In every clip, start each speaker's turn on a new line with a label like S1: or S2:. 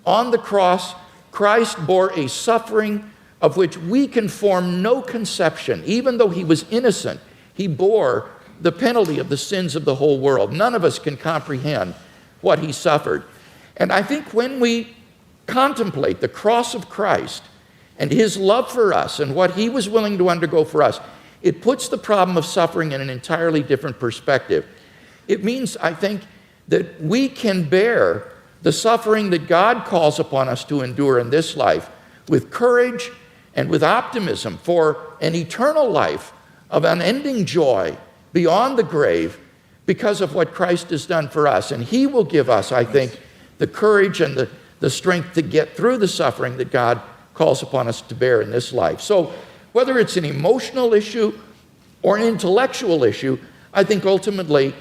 S1: On the cross, Christ bore a suffering of which we can form no conception. Even though he was innocent, he bore the penalty of the sins of the whole world. None of us can comprehend what he suffered. And I think when we contemplate the cross of Christ and his love for us and what he was willing to undergo for us, it puts the problem of suffering in an entirely different perspective. It means, I think, that we can bear the suffering that God calls upon us to endure in this life with courage and with optimism for an eternal life of unending joy beyond the grave because of what Christ has done for us. And he will give us, I think, the courage and the strength to get through the suffering that God calls upon us to bear in this life. So whether it's an emotional issue or an intellectual issue, I think ultimately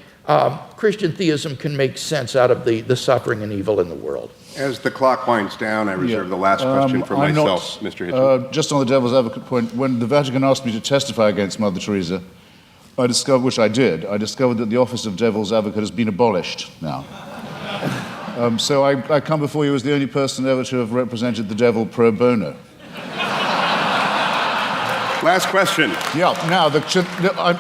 S1: Christian theism can make sense out of the suffering and evil in the world.
S2: As the clock winds down, I reserve the last question for myself, Mr. Hitchens.
S3: Just on the devil's advocate point, when the Vatican asked me to testify against Mother Teresa, I discovered that the office of devil's advocate has been abolished now. So I come before you as the only person ever to have represented the devil pro bono.
S2: Last question.
S3: Yeah. Now,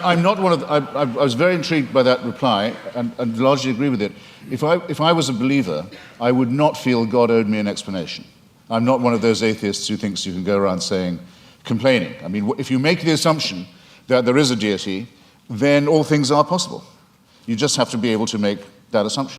S3: I'm not one of the, I was very intrigued by that reply and largely agree with it. If I was a believer, I would not feel God owed me an explanation. I'm not one of those atheists who thinks you can go around complaining. I mean, if you make the assumption that there is a deity, then all things are possible. You just have to be able to make that assumption.